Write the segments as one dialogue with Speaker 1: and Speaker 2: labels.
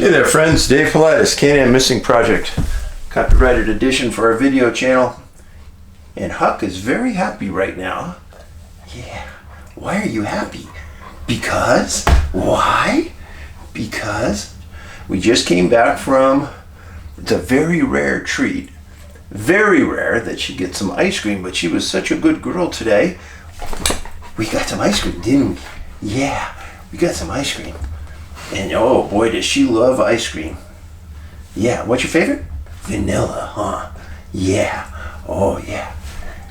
Speaker 1: Hey there friends, Dave Paulides, CanAm Missing Project, copyrighted edition for our video channel. And Huck is very happy right now. Yeah, why are you happy? Because, why? Because we just came back from, it's a very rare treat, very rare that she gets some ice cream, but she was such a good girl today. We got some ice cream, didn't we? Yeah, we got some ice cream. And oh boy, does she love ice cream. Yeah, what's your favorite? Vanilla, huh? Yeah, oh yeah,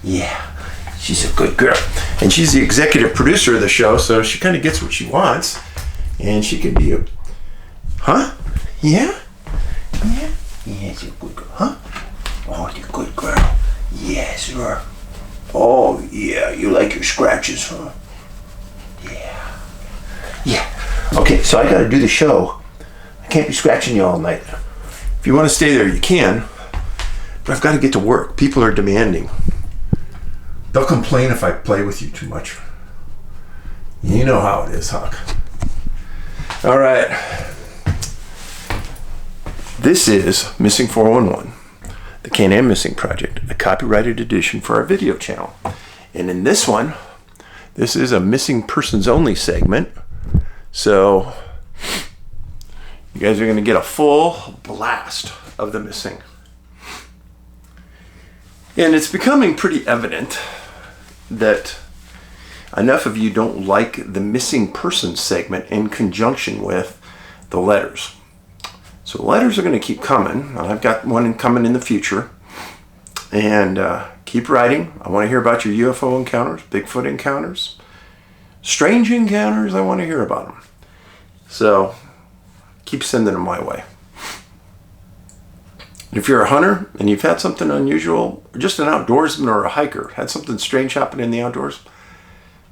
Speaker 1: yeah. She's a good girl. And she's the executive producer of the show, so she kind of gets what she wants. And she can be a, huh? Yeah? Yeah? Yeah, she's a good girl, huh? Oh, you're a good girl. Yes, sir. Oh yeah, you like your scratches, huh? Yeah. Yeah. Okay, so I gotta do the show. I can't be scratching you all night. If you want to stay there, you can. But I've got to get to work. People are demanding. They'll complain if I play with you too much. You know how it is, Huck. All right. This is Missing 411, the CanAm Missing Project, a copyrighted edition for our video channel. And in this one, this is a missing persons only segment. So you guys are going to get a full blast of the missing. And it's becoming pretty evident that enough of you don't like the missing persons segment in conjunction with the letters. So letters are going to keep coming. I've got one coming in the future. And keep writing. I want to hear about your UFO encounters, Bigfoot encounters. Strange encounters, I want to hear about them. So, keep sending them my way. If you're a hunter and you've had something unusual, or just an outdoorsman or a hiker, had something strange happen in the outdoors,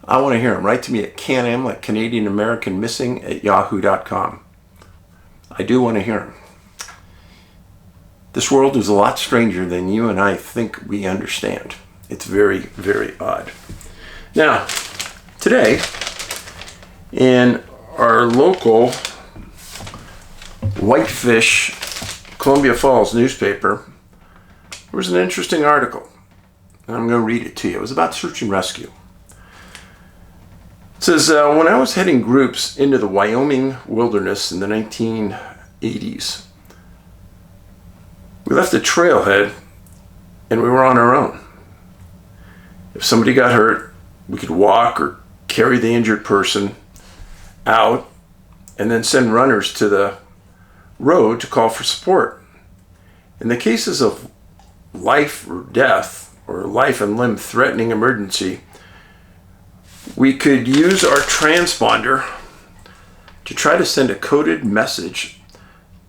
Speaker 1: I want to hear them. Write to me at CanAm, like Canadian American Missing, at yahoo.com. I do want to hear them. This world is a lot stranger than you and I think we understand. It's very, very odd. Now, today, in our local Whitefish, Columbia Falls newspaper, there was an interesting article. And I'm going to read it to you. It was about search and rescue. It says, when I was heading groups into the Wyoming wilderness in the 1980s, we left the trailhead and we were on our own. If somebody got hurt, we could walk or carry the injured person out and then send runners to the road to call for support. In the cases of life or death or life and limb threatening emergency, we could use our transponder to try to send a coded message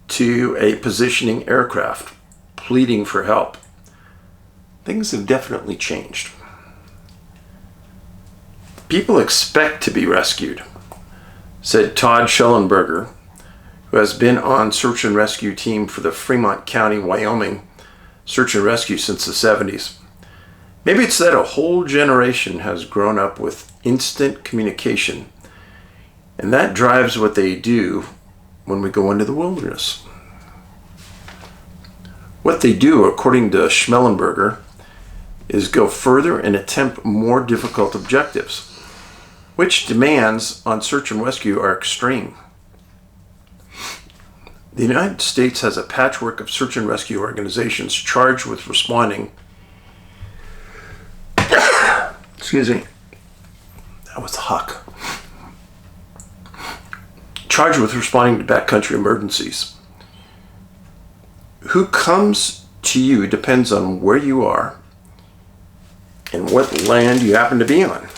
Speaker 1: to a positioning aircraft pleading for help. Things have definitely changed. People expect to be rescued, said Todd Schellenberger, who has been on search and rescue team for the Fremont County, Wyoming search and rescue since the 70s. Maybe it's that a whole generation has grown up with instant communication, and that drives what they do when we go into the wilderness. What they do, according to Schellenberger, is go further and attempt more difficult objectives, which demands on search and rescue are extreme. The United States has a patchwork of search and rescue organizations charged with responding. Excuse me. That was Huck. Charged with responding to backcountry emergencies. Who comes to you depends on where you are and what land you happen to be on.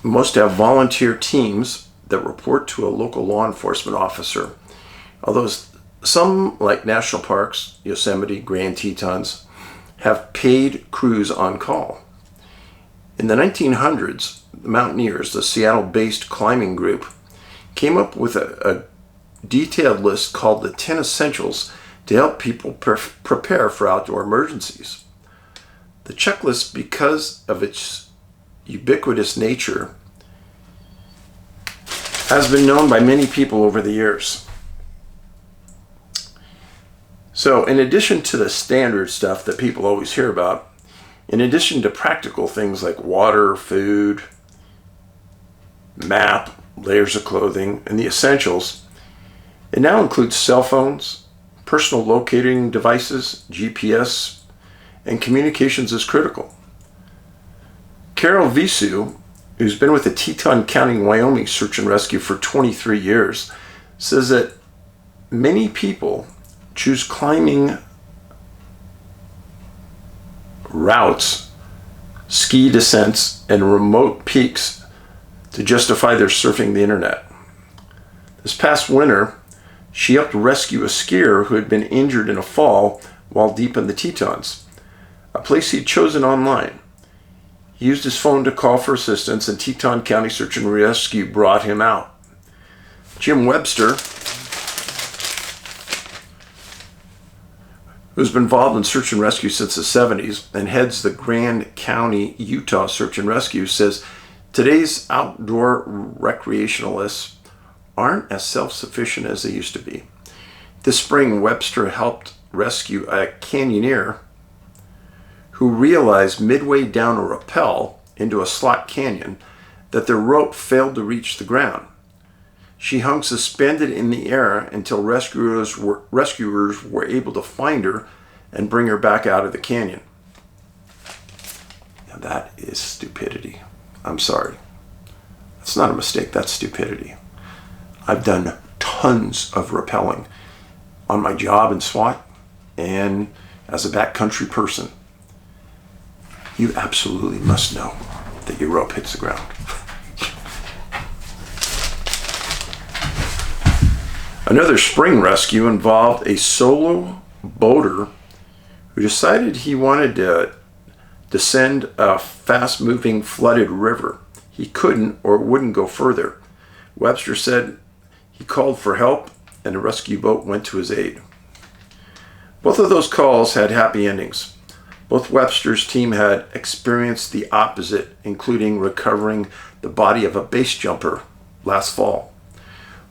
Speaker 1: Most have volunteer teams that report to a local law enforcement officer, although some, like national parks, Yosemite, Grand Tetons, have paid crews on call. In the 1900s, the Mountaineers, the Seattle-based climbing group, came up with a detailed list called the 10 Essentials to help people prepare for outdoor emergencies. The checklist, because of its ubiquitous nature, has been known by many people over the years. So in addition to the standard stuff that people always hear about, in addition to practical things like water, food, map, layers of clothing, and the essentials, it now includes cell phones, personal locating devices, GPS, and communications is critical. Carol Visu, who's been with the Teton County, Wyoming Search and Rescue for 23 years, says that many people choose climbing routes, ski descents, and remote peaks to justify their surfing the internet. This past winter, she helped rescue a skier who had been injured in a fall while deep in the Tetons, a place he'd chosen online. He used his phone to call for assistance, and Teton County Search and Rescue brought him out. Jim Webster, who's been involved in search and rescue since the 70s and heads the Grand County, Utah Search and Rescue, says today's outdoor recreationalists aren't as self-sufficient as they used to be. This spring, Webster helped rescue a canyoneer who realized midway down a rappel into a slot canyon that their rope failed to reach the ground. She hung suspended in the air until rescuers were able to find her and bring her back out of the canyon. Now that is stupidity. I'm sorry. That's not a mistake, that's stupidity. I've done tons of rappelling on my job in SWAT and as a backcountry person. You absolutely must know that your rope hits the ground. Another spring rescue involved a solo boater who decided he wanted to descend a fast-moving flooded river. He couldn't or wouldn't go further. Webster said he called for help and a rescue boat went to his aid. Both of those calls had happy endings. Both Webster's team had experienced the opposite, including recovering the body of a base jumper last fall.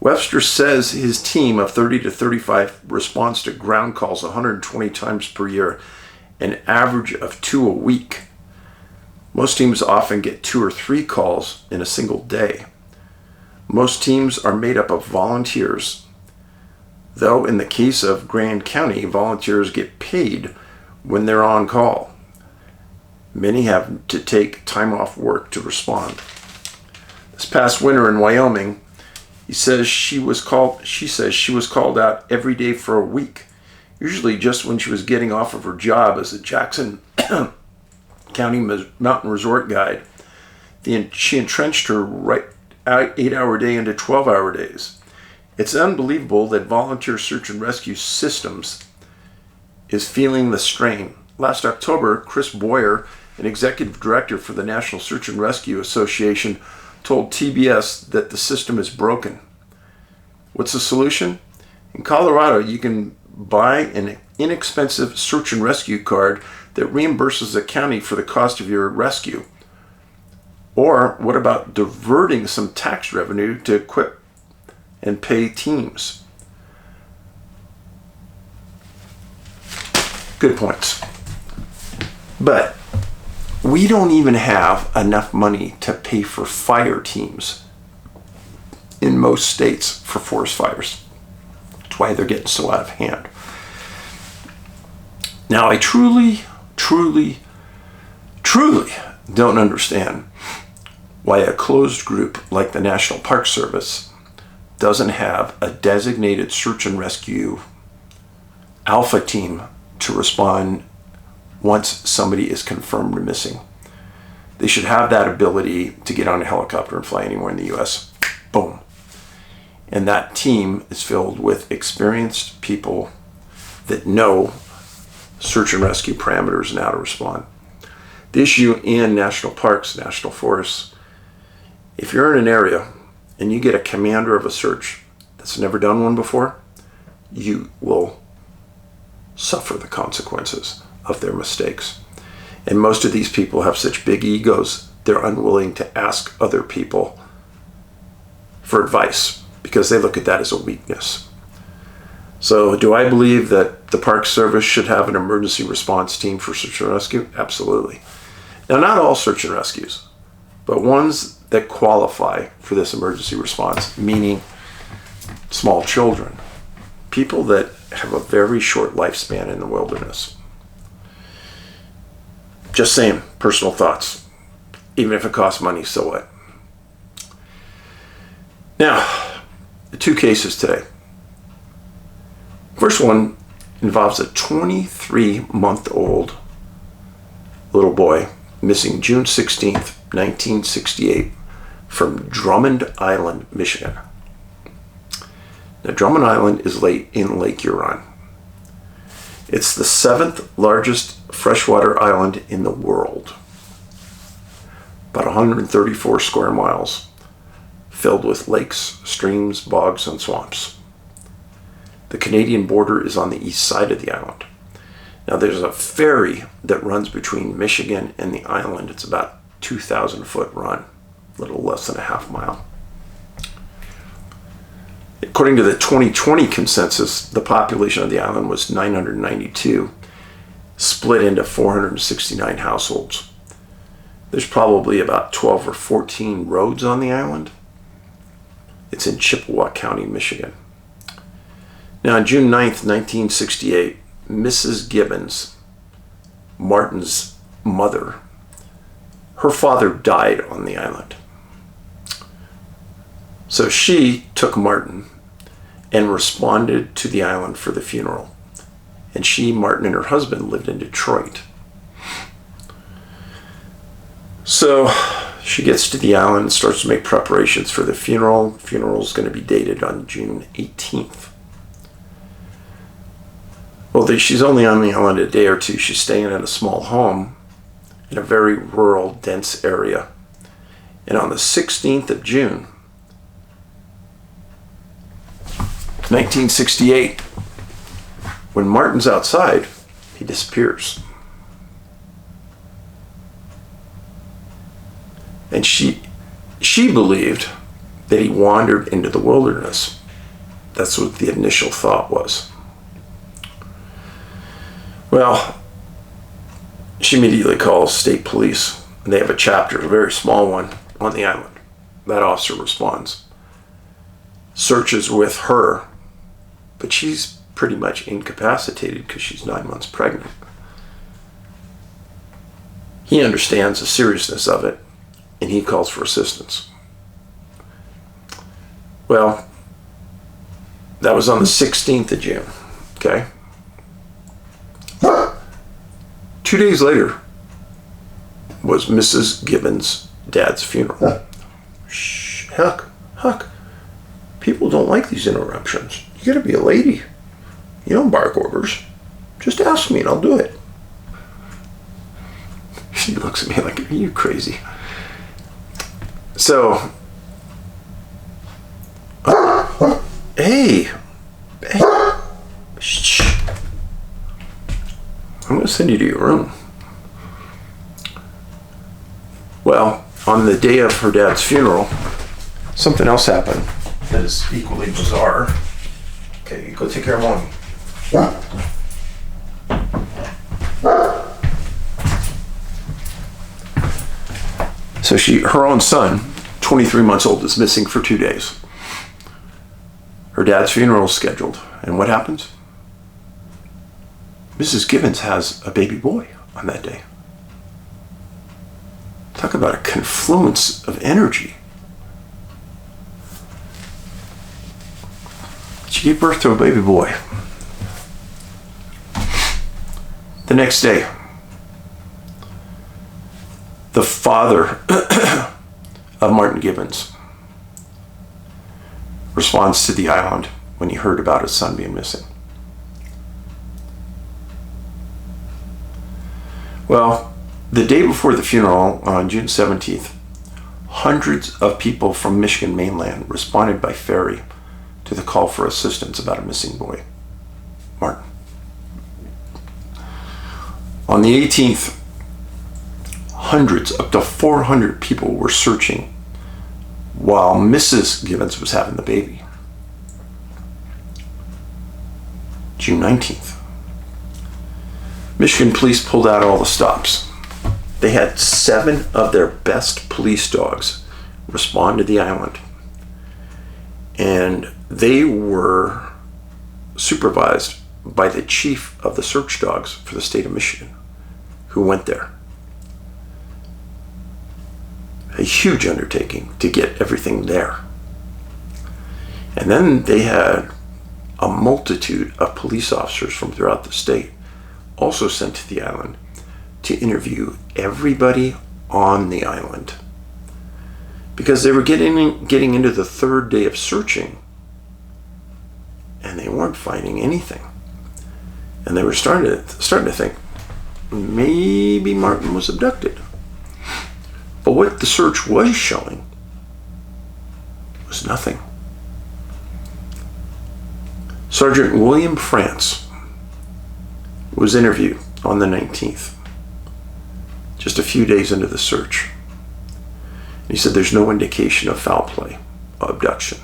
Speaker 1: Webster says his team of 30 to 35 responds to ground calls 120 times per year, an average of 2 a week. Most teams often get 2 or 3 calls in a single day. Most teams are made up of volunteers, though in the case of Grand County, volunteers get paid when they're on call. Many have to take time off work to respond. This past winter in Wyoming, she says she was called out every day for a week, usually just when she was getting off of her job as a Jackson County mountain resort guide. She entrenched her 8-hour day into 12-hour days. It's unbelievable that volunteer search and rescue systems is feeling the strain. Last October, Chris Boyer, an executive director for the National Search and Rescue Association, told TBS that the system is broken. What's the solution? In Colorado, you can buy an inexpensive search and rescue card that reimburses the county for the cost of your rescue. Or what about diverting some tax revenue to equip and pay teams? Good points. But we don't even have enough money to pay for fire teams in most states for forest fires. That's why they're getting so out of hand. Now, I truly don't understand why a closed group like the National Park Service doesn't have a designated search and rescue alpha team to respond once somebody is confirmed missing. They should have that ability to get on a helicopter and fly anywhere in the U.S. Boom. And that team is filled with experienced people that know search and rescue parameters and how to respond. The issue in national parks, national forests, if you're in an area and you get a commander of a search that's never done one before, you will suffer the consequences of their mistakes. And most of these people have such big egos, they're unwilling to ask other people for advice because they look at that as a weakness. So do I believe that the Park Service should have an emergency response team for search and rescue? Absolutely. Now, not all search and rescues, but ones that qualify for this emergency response, meaning small children, people that have a very short lifespan in the wilderness. Just saying, personal thoughts. Even if it costs money, so what? Now, the two cases today. First one involves a 23-month-old little boy missing June 16th, 1968 from Drummond Island, Michigan. Now, Drummond Island is in Lake Huron. It's the 7th largest freshwater island in the world. About 134 square miles, filled with lakes, streams, bogs, and swamps. The Canadian border is on the east side of the island. Now, there's a ferry that runs between Michigan and the island. It's about 2,000-foot run, a little less than a half mile. According to the 2020 consensus, the population of the island was 992, split into 469 households. There's probably about 12 or 14 roads on the island. It's in Chippewa County, Michigan. Now, on June 9th, 1968, Mrs. Gibbons, Martin's mother, her father died on the island. So she took Martin and responded to the island for the funeral. And Martin, and her husband lived in Detroit. So she gets to the island and starts to make preparations for the funeral. The funeral is going to be dated on June 18th. Well, she's only on the island a day or two. She's staying in a small home in a very rural, dense area. And on the 16th of June, 1968, when Martin's outside, he disappears. And she believed that he wandered into the wilderness. That's what the initial thought was. Well, she immediately calls state police, and they have a chapter, a very small one, on the island. That officer responds, searches with her, but she's pretty much incapacitated because she's 9 months pregnant. He understands the seriousness of it, and he calls for assistance. Well, that was on the 16th of June, okay? 2 days later was Mrs. Gibbons' dad's funeral. Shh, Huck, people don't like these interruptions. You gotta be a lady. You don't bark orders. Just ask me and I'll do it. She looks at me like, are you crazy? So, hey, shh. I'm going to send you to your room. Well, on the day of her dad's funeral, something else happened that is equally bizarre. Okay, you go take care of mommy. So her own son, 23 months old, is missing for 2 days. Her dad's funeral is scheduled. And what happens? Mrs. Gibbons has a baby boy on that day. Talk about a confluence of energy. She gave birth to a baby boy. The next day, the father of Martin Gibbons responds to the island when he heard about his son being missing. Well, the day before the funeral, on June 17th, hundreds of people from Michigan mainland responded by ferry to the call for assistance about a missing boy, Martin. On the 18th, hundreds, up to 400 people were searching while Mrs. Gibbons was having the baby. June 19th. Michigan police pulled out all the stops. They had 7 of their best police dogs respond to the island. And they were supervised by the chief of the search dogs for the state of Michigan, who went there. A huge undertaking to get everything there. And then they had a multitude of police officers from throughout the state also sent to the island to interview everybody on the island, because they were getting into the 3rd day of searching and they weren't finding anything. And they were starting to think maybe Martin was abducted. But what the search was showing was nothing. Sergeant William France was interviewed on the 19th, just a few days into the search. He said there's no indication of foul play or abduction.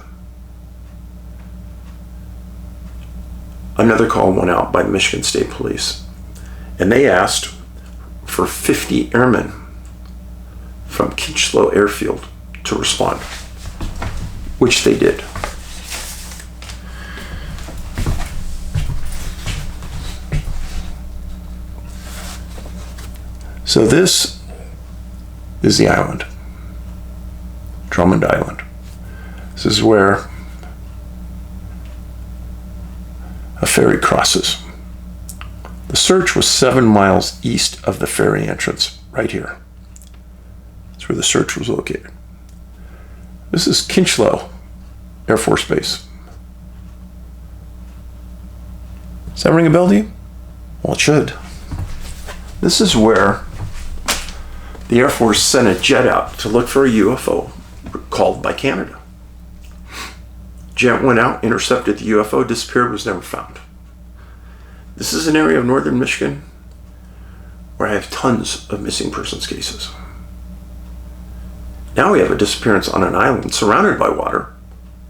Speaker 1: Another call went out by the Michigan State Police, and they asked for 50 airmen from Kinchlow Airfield to respond, which they did. So this is the island, Drummond Island. This is where a ferry crosses. The search was 7 miles east of the ferry entrance, right here. That's where the search was located. This is Kinchlow Air Force Base. Does that ring a bell to you? Well, it should. This is where the Air Force sent a jet out to look for a UFO called by Canada. Jet went out, intercepted the UFO, disappeared, was never found. This is an area of northern Michigan where I have tons of missing persons cases. Now we have a disappearance on an island surrounded by water,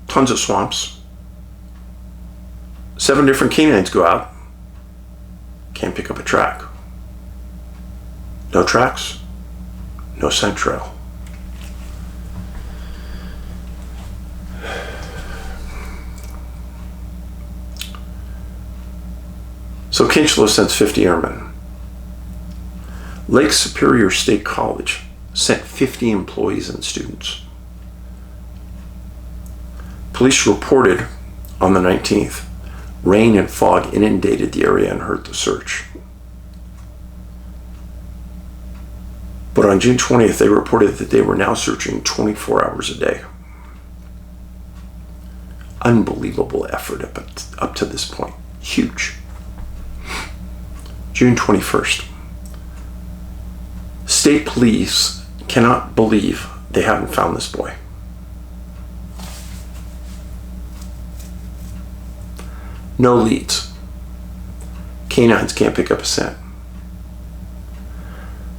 Speaker 1: tons of swamps. 7 different canines go out, can't pick up a track. No tracks, no scent trail. So Kinchlow sends 50 airmen. Lake Superior State College sent 50 employees and students. Police reported on the 19th, rain and fog inundated the area and hurt the search. But on June 20th, they reported that they were now searching 24 hours a day. Unbelievable effort up to this point. Huge. June 21st. State police cannot believe they haven't found this boy. No leads. Canines can't pick up a scent.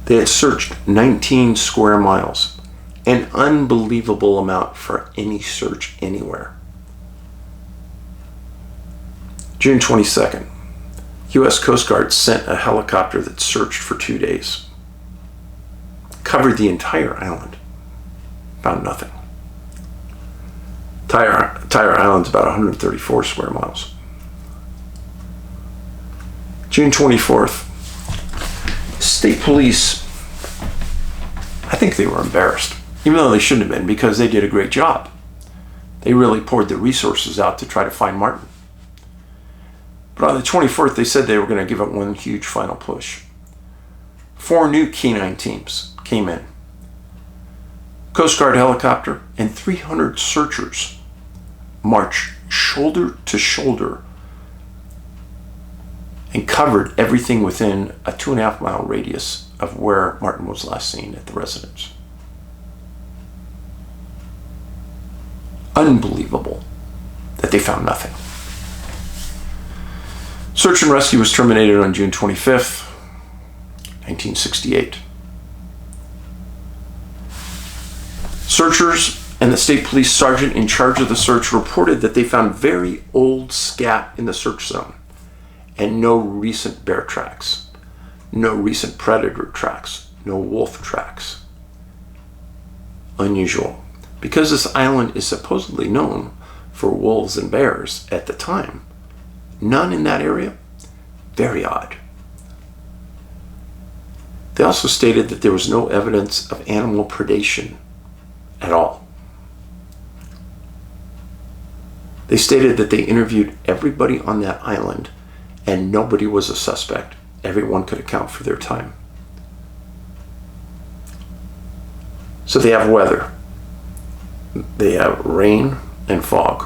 Speaker 1: They had searched 19 square miles, an unbelievable amount for any search anywhere. June 22nd, U.S. Coast Guard sent a helicopter that searched for 2 days. Covered the entire island. Found nothing. Entire island's about 134 square miles. June 24th, state police, I think they were embarrassed, even though they shouldn't have been, because they did a great job. They really poured the resources out to try to find Martin. But on the 24th, they said they were going to give it one huge final push. 4 new canine teams came in. Coast Guard helicopter and 300 searchers marched shoulder to shoulder and covered everything within a 2.5 mile radius of where Martin was last seen at the residence. Unbelievable that they found nothing. Search and rescue was terminated on June 25th, 1968. Searchers And the state police sergeant in charge of the search reported that they found very old scat in the search zone and no recent bear tracks, no recent predator tracks, no wolf tracks. Unusual, because this island is supposedly known for wolves and bears at the time. None in that area? Very odd. They also stated that there was no evidence of animal predation at all. They stated that they interviewed everybody on that island and nobody was a suspect. Everyone could account for their time. So they have weather. They have rain and fog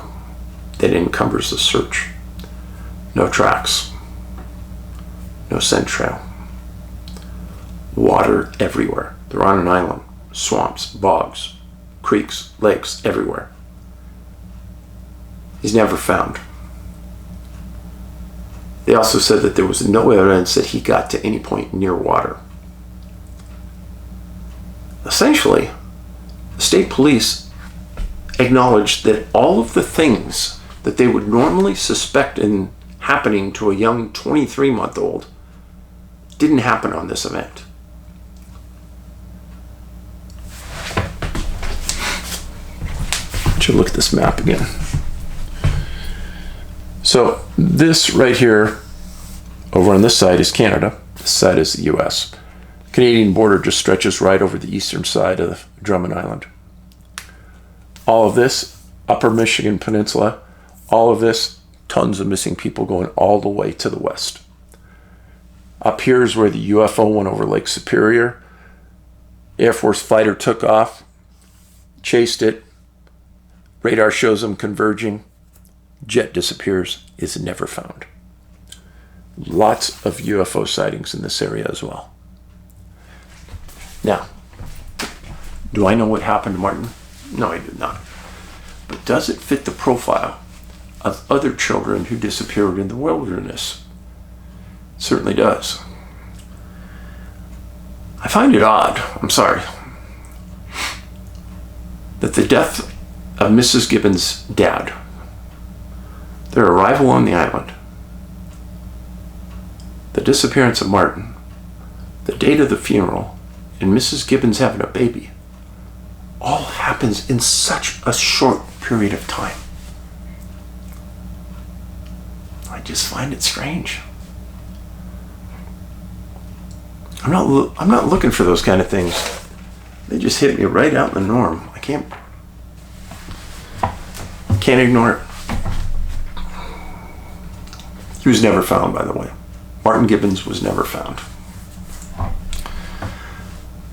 Speaker 1: that encumbers the search. No tracks. No scent trail. Water everywhere. They're on an island. Swamps, bogs, creeks, lakes, everywhere. He's never found. They also said that there was no evidence that he got to any point near water. Essentially, the state police acknowledged that all of the things that they would normally suspect in happening to a young 23-month-old didn't happen on this event. Should look at this map again. So this right here over on this side is Canada. This side is the US. The Canadian border just stretches right over the eastern side of Drummond Island. All of this, upper Michigan Peninsula, all of this, tons of missing people going all the way to the west. Up here is where the UFO went over Lake Superior. Air Force fighter took off, chased it. Radar shows them converging. Jet disappears, is never found. Lots of UFO sightings in this area as well. Now, do I know what happened to Martin? No, I do not. But does it fit the profile of other children who disappeared in the wilderness? It certainly does. I find it odd, I'm sorry, that the death of Mrs. Gibbons' dad, their arrival on the island, the disappearance of Martin, the date of the funeral, and Mrs. Gibbons having a baby, all happens in such a short period of time. I just find it strange. I'm not looking for those kind of things. They just hit me right out in the norm. I can't ignore it. He was never found, by the way. Martin Gibbons was never found.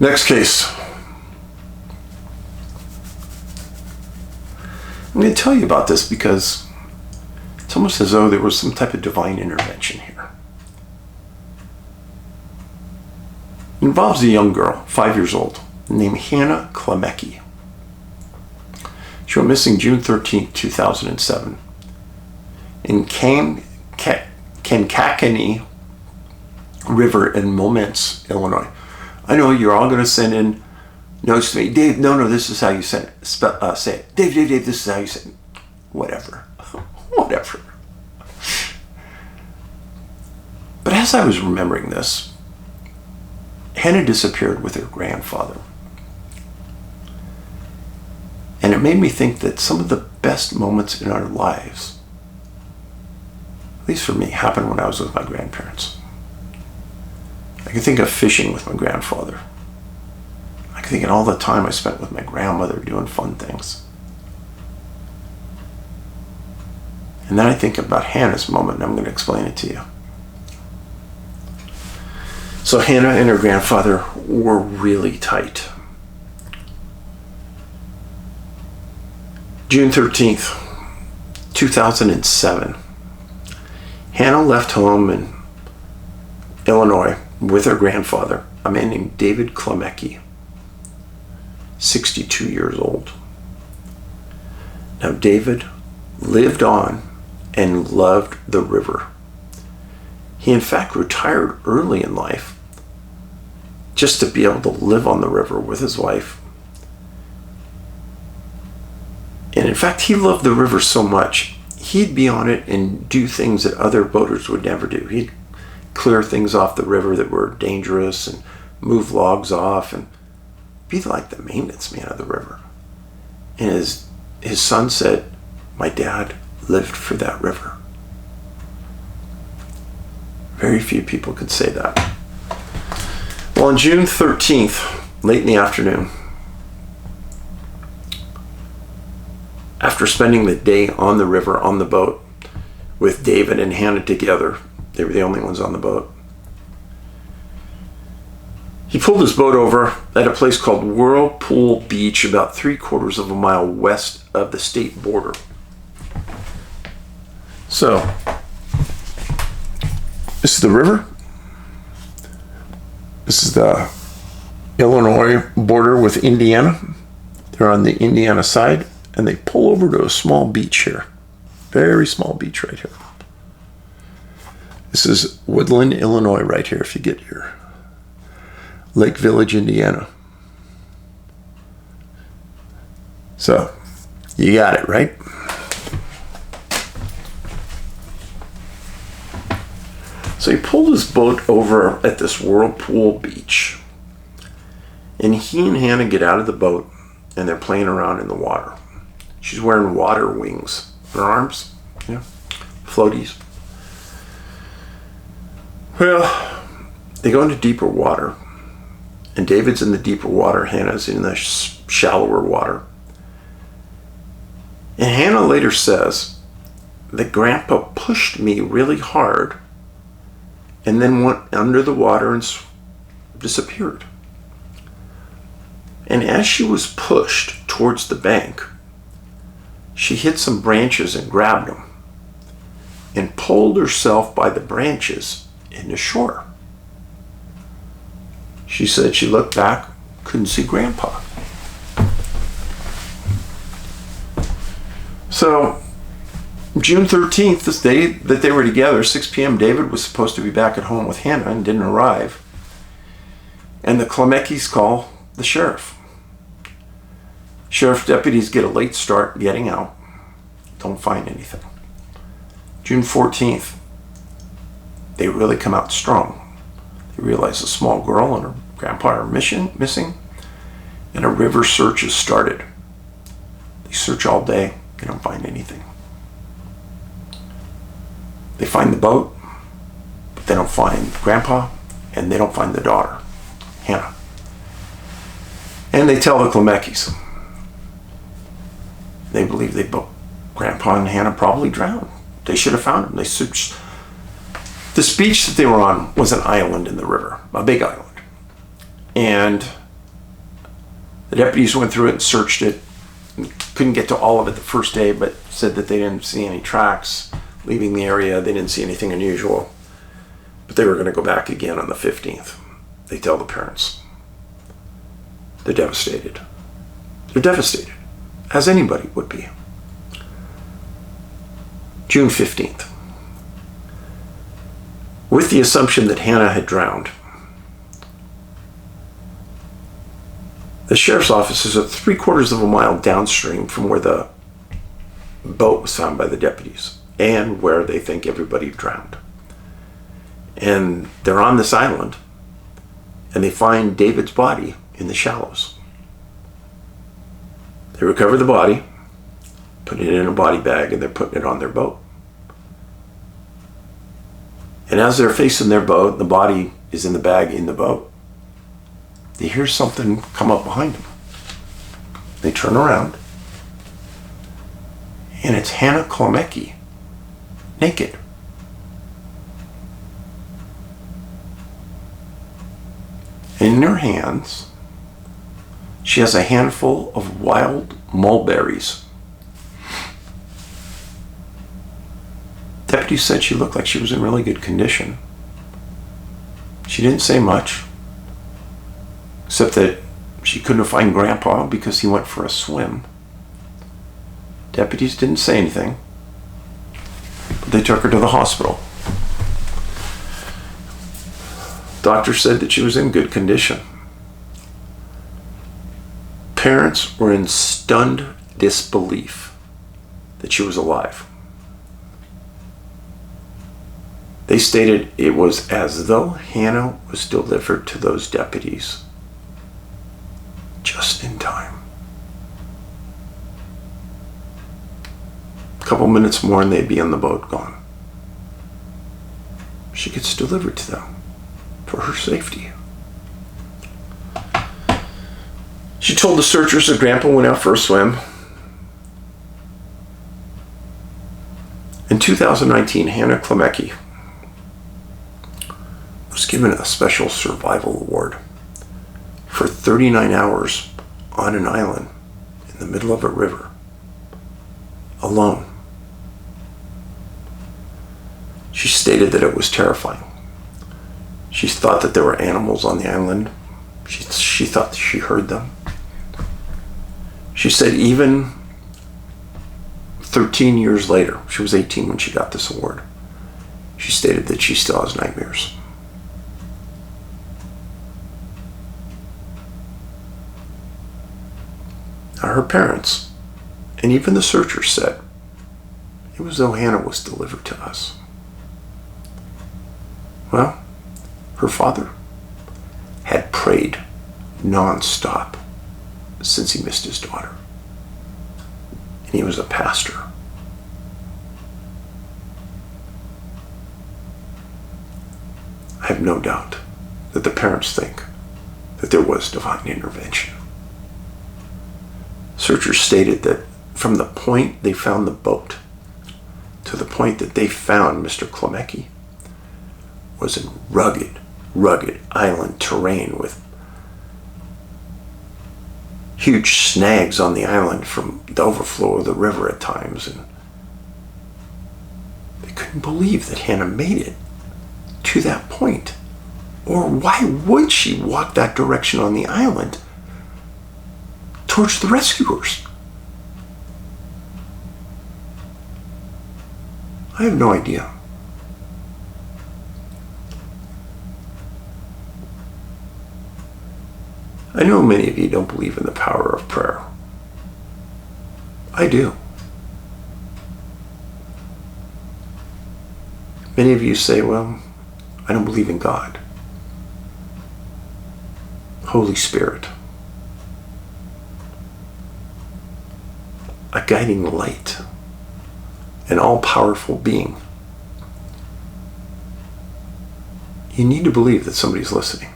Speaker 1: Next case. I'm going to tell you about this because it's almost as though there was some type of divine intervention here. It involves a young girl, 5 years old, named Hannah Klamecki. She went missing June 13, 2007 in Kankakee River in Momence, Illinois. I know you're all going to send in notes to me. Dave, no, this is how you say it. Dave, this is how you say it. Whatever. Whatever. But as I was remembering this, Hannah disappeared with her grandfather. And it made me think that some of the best moments in our lives, at least for me, happened when I was with my grandparents. I can think of fishing with my grandfather. I can think of all the time I spent with my grandmother doing fun things. And then I think about Hannah's moment, and I'm going to explain it to you. So Hannah and her grandfather were really tight. June 13th, 2007. Hannah left home in Illinois with her grandfather, a man named David Klamecki, 62 years old. Now David lived on and loved the river. He in fact retired early in life just to be able to live on the river with his wife And in fact, he loved the river so much, he'd be on it and do things that other boaters would never do. He'd clear things off the river that were dangerous and move logs off and be like the maintenance man of the river. And his son said, my dad lived for that river. Very few people could say that. Well, on June 13th, late in the afternoon, after spending the day on the river on the boat with David and Hannah together, they were the only ones on the boat, he pulled his boat over at a place called Whirlpool Beach, about 3/4 of a mile west of the state border. So, this is the river. This is the Illinois border with Indiana. They're on the Indiana side, and they pull over to a small beach here. Very small beach right here. This is Woodland, Illinois right here if you get here. Lake Village, Indiana. So, you got it, right? So he pulled his boat over at this Whirlpool Beach. And he and Hannah get out of the boat and they're playing around in the water. She's wearing water wings on her arms, you know, floaties. Well, they go into deeper water. And David's in the deeper water, Hannah's in the shallower water. And Hannah later says that Grandpa pushed me really hard and then went under the water and disappeared. And as she was pushed towards the bank, she hit some branches and grabbed them and pulled herself by the branches into shore. She said she looked back, couldn't see Grandpa. So, June 13th, this day that they were together, 6 p.m., David was supposed to be back at home with Hannah and didn't arrive. And the Klameckis call the sheriff. Sheriff deputies get a late start getting out. Don't find anything. June 14th, they really come out strong. They realize a small girl and her grandpa are missing, and a river search is started. They search all day, they don't find anything. They find the boat, but they don't find Grandpa, and they don't find the daughter, Hannah. And they tell the Klamecki's. They believe Grandpa and Hannah probably drowned. They should have found them. They searched. This beach that they were on was an island in the river, a big island. And the deputies went through it and searched it. And couldn't get to all of it the first day, but said that they didn't see any tracks leaving the area. They didn't see anything unusual. But they were going to go back again on the 15th. They tell the parents. They're devastated. They're devastated, as anybody would be. June 15th. With the assumption that Hannah had drowned, the sheriff's office is at 3/4 of a mile downstream from where the boat was found by the deputies and where they think everybody drowned. And they're on this island and they find David's body in the shallows. They recover the body, put it in a body bag, and they're putting it on their boat. And as they're facing their boat, the body is in the bag in the boat. They hear something come up behind them. They turn around, and it's Hannah Klamecki, naked. In her hands, she has a handful of wild mulberries. Deputies said she looked like she was in really good condition. She didn't say much, except that she couldn't find Grandpa because he went for a swim. Deputies didn't say anything, but they took her to the hospital. Doctor said that she was in good condition. Parents were in stunned disbelief. that she was alive. They stated it was as though Hannah was delivered to those deputies just in time. A couple minutes more and they'd be on the boat gone. She gets delivered to them for her safety. She told the searchers that Grandpa went out for a swim. In 2019, Hannah Klamecki was given a special survival award for 39 hours on an island in the middle of a river, alone. She stated that it was terrifying. She thought that there were animals on the island. She thought she heard them. She said even 13 years later, she was 18 when she got this award, she stated that she still has nightmares. Now, her parents and even the searchers said it was though Hannah was delivered to us. Well, her father had prayed non-stop since he missed his daughter. And he was a pastor. I have no doubt that the parents think that there was divine intervention. Searchers stated that from the point they found the boat to the point that they found Mr. Klamecki was in rugged island terrain with huge snags on the island from the overflow of the river at times, and they couldn't believe that Hannah made it to that point. Or why would she walk that direction on the island towards the rescuers? I have no idea. I know many of you don't believe in the power of prayer. I do. Many of you say, well, I don't believe in God. Holy Spirit. A guiding light. An all-powerful being. You need to believe that somebody's listening.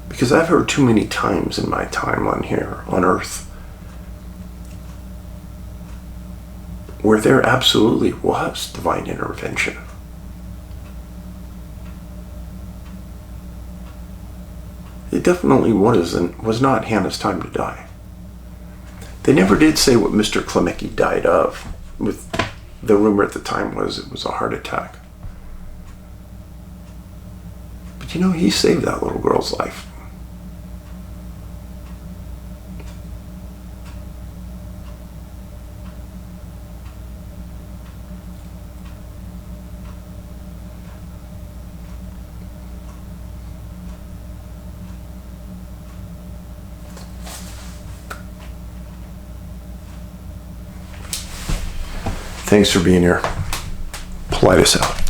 Speaker 1: Because I've heard too many times in my time on here, on earth, where there absolutely was divine intervention. It definitely was not Hannah's time to die. They never did say what Mr. Klamecki died of. With the rumor at the time was it was a heart attack. But you know, he saved that little girl's life. Thanks for being here. Paulides out.